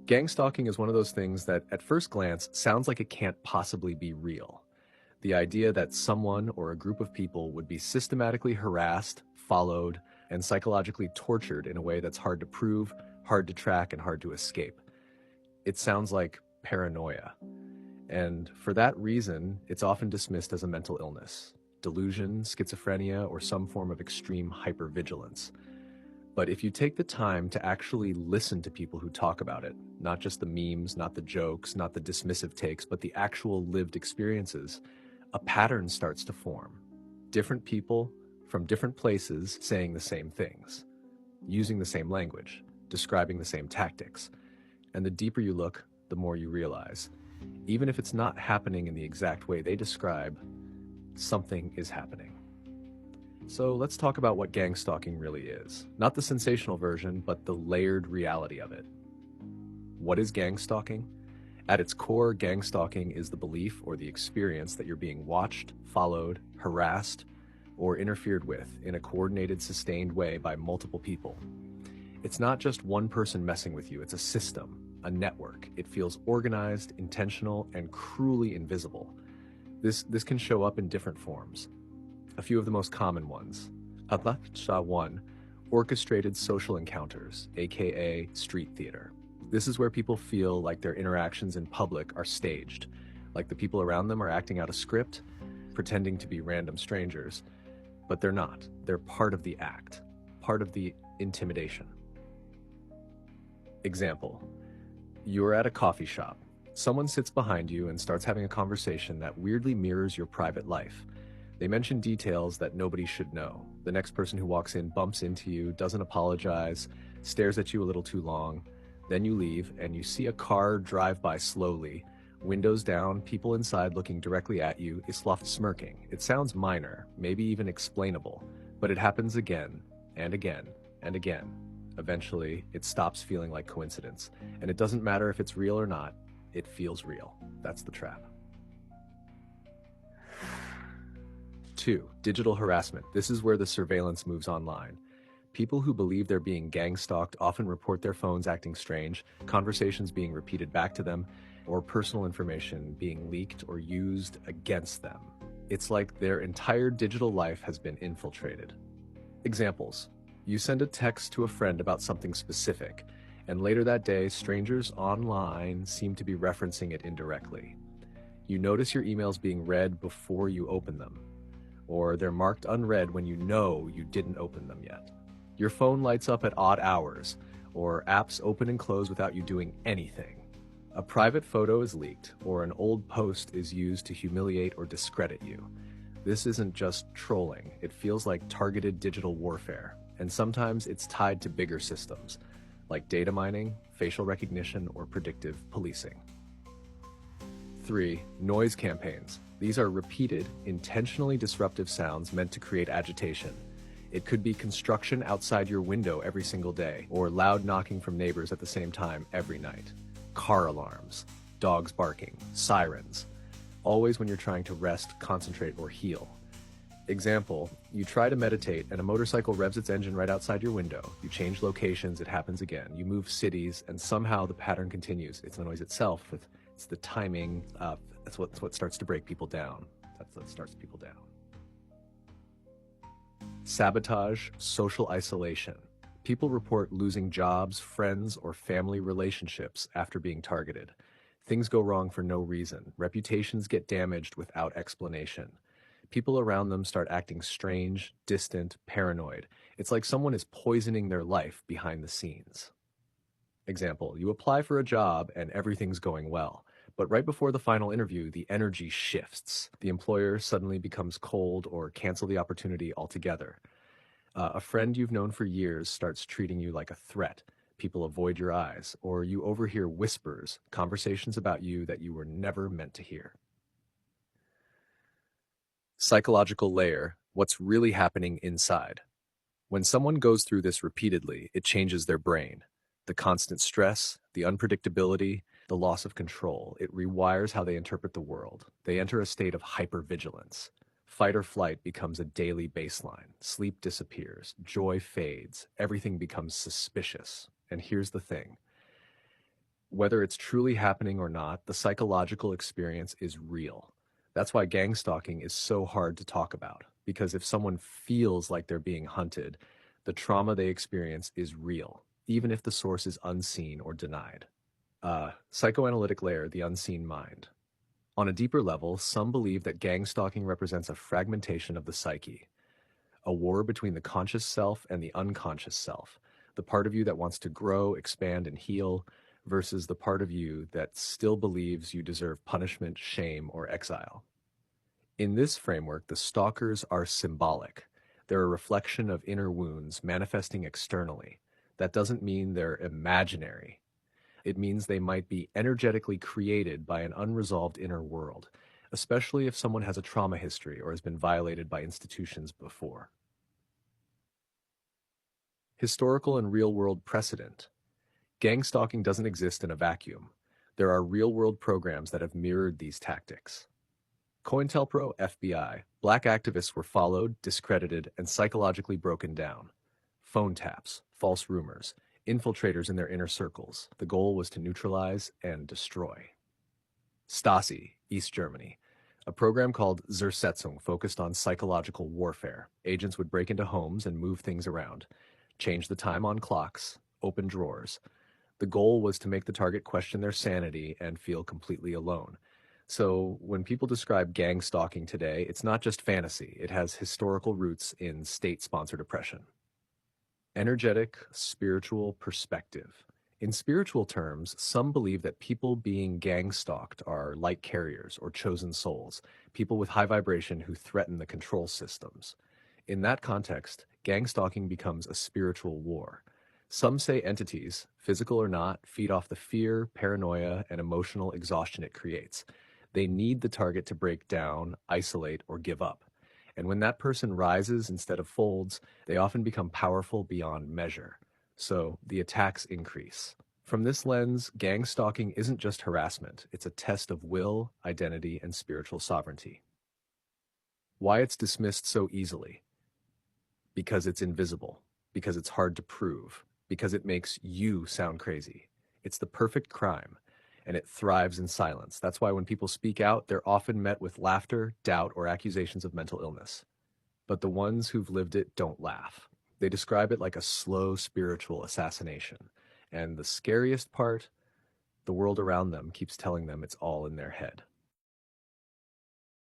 Gang stalking is one of those things that at first glance sounds like it can't possibly be real. The idea that someone or a group of people would be systematically harassed, followed, and psychologically tortured in a way that's hard to prove, hard to track, and hard to escape. It sounds like paranoia. And for that reason, it's often dismissed as a mental illness, delusion, schizophrenia, or some form of extreme hypervigilance. But if you take the time to actually listen to people who talk about it, not just the memes, not the jokes, not the dismissive takes, but the actual lived experiences, a pattern starts to form. Different people from different places saying the same things, using the same language, describing the same tactics. And the deeper you look, the more you realize, even if it's not happening in the exact way they describe, something is happening. So let's talk about what gang stalking really is. Not the sensational version, but the layered reality of it. What is gang stalking? At its core, gang stalking is the belief or the experience that you're being watched, followed, harassed, or interfered with in a coordinated, sustained way by multiple people. It's not just one person messing with you, it's a system, a network. It feels organized, intentional, and cruelly invisible. This can show up in different forms. A few of the most common ones. 1. Orchestrated social encounters, aka street theater. This is where people feel like their interactions in public are staged, like the people around them are acting out a script, pretending to be random strangers, but they're not. They're part of the act, part of the intimidation. Example: you're at a coffee shop. Someone sits behind you and starts having a conversation that weirdly mirrors your private life. They mention details that nobody should know. The next person who walks in bumps into you, doesn't apologize, stares at you a little too long. Then you leave and you see a car drive by slowly, windows down, people inside looking directly at you, Isloft smirking. It sounds minor, maybe even explainable, but it happens again and again and again. Eventually, it stops feeling like coincidence, and it doesn't matter if it's real or not, it feels real. That's the trap. 2. Digital harassment. This is where the surveillance moves online. People who believe they're being gang stalked often report their phones acting strange, conversations being repeated back to them, or personal information being leaked or used against them. It's like their entire digital life has been infiltrated. Examples: you send a text to a friend about something specific, and later that day, strangers online seem to be referencing it indirectly. You notice your emails being read before you open them, or they're marked unread when you know you didn't open them yet. Your phone lights up at odd hours, or apps open and close without you doing anything. A private photo is leaked, or an old post is used to humiliate or discredit you. This isn't just trolling, it feels like targeted digital warfare, and sometimes it's tied to bigger systems, like data mining, facial recognition, or predictive policing. 3. Noise campaigns. These are repeated, intentionally disruptive sounds meant to create agitation. It could be construction outside your window every single day, or loud knocking from neighbors at the same time every night. Car alarms, dogs barking, sirens. Always when you're trying to rest, concentrate, or heal. Example: you try to meditate and a motorcycle revs its engine right outside your window. You change locations, it happens again. You move cities, and somehow the pattern continues. It's the noise itself, it's the timing. That's what starts to break people down. That's what starts people down. Sabotage, social isolation. People report losing jobs, friends, or family relationships after being targeted. Things go wrong for no reason. Reputations get damaged without explanation. People around them start acting strange, distant, paranoid. It's like someone is poisoning their life behind the scenes. Example: you apply for a job and everything's going well. But right before the final interview, the energy shifts. The employer suddenly becomes cold or cancel the opportunity altogether. A friend you've known for years starts treating you like a threat. People avoid your eyes, or you overhear whispers, conversations about you that you were never meant to hear. Psychological layer: what's really happening inside. When someone goes through this repeatedly, it changes their brain. The constant stress, the unpredictability, the loss of control, it rewires how they interpret the world. They enter a state of hypervigilance. Fight or flight becomes a daily baseline. Sleep disappears. Joy fades. Everything becomes suspicious. And here's the thing: Whether it's truly happening or not, the psychological experience is real. That's why gang stalking is so hard to talk about, because if someone feels like they're being hunted, the trauma they experience is real, even if the source is unseen or denied. Psychoanalytic layer, the unseen mind. On a deeper level, some believe that gang stalking represents a fragmentation of the psyche, a war between the conscious self and the unconscious self, the part of you that wants to grow, expand, and heal, versus the part of you that still believes you deserve punishment, shame, or exile. In this framework, the stalkers are symbolic. They're a reflection of inner wounds manifesting externally. That doesn't mean they're imaginary. It means they might be energetically created by an unresolved inner world, especially if someone has a trauma history or has been violated by institutions before. Historical and real-world precedent. Gang stalking doesn't exist in a vacuum. There are real-world programs that have mirrored these tactics. COINTELPRO FBI. Black activists were followed, discredited, and psychologically broken down. Phone taps, false rumors, infiltrators in their inner circles. The goal was to neutralize and destroy. Stasi, East Germany. A program called Zersetzung focused on psychological warfare. Agents would break into homes and move things around, change the time on clocks, open drawers. The goal was to make the target question their sanity and feel completely alone. So when people describe gang stalking today, it's not just fantasy. It has historical roots in state-sponsored oppression. Energetic, spiritual perspective. In spiritual terms, some believe that people being gang stalked are light carriers or chosen souls, people with high vibration who threaten the control systems. In that context, gang stalking becomes a spiritual war. Some say entities, physical or not, feed off the fear, paranoia, and emotional exhaustion it creates. They need the target to break down, isolate, or give up. And when that person rises instead of folds, they often become powerful beyond measure. So the attacks increase. From this lens, gang stalking isn't just harassment, it's a test of will, identity, and spiritual sovereignty. Why it's dismissed so easily? Because it's invisible, because it's hard to prove, because it makes you sound crazy. It's the perfect crime, and it thrives in silence. That's why when people speak out, they're often met with laughter, doubt, or accusations of mental illness. But the ones who've lived it don't laugh. They describe it like a slow spiritual assassination. And the scariest part, the world around them keeps telling them it's all in their head.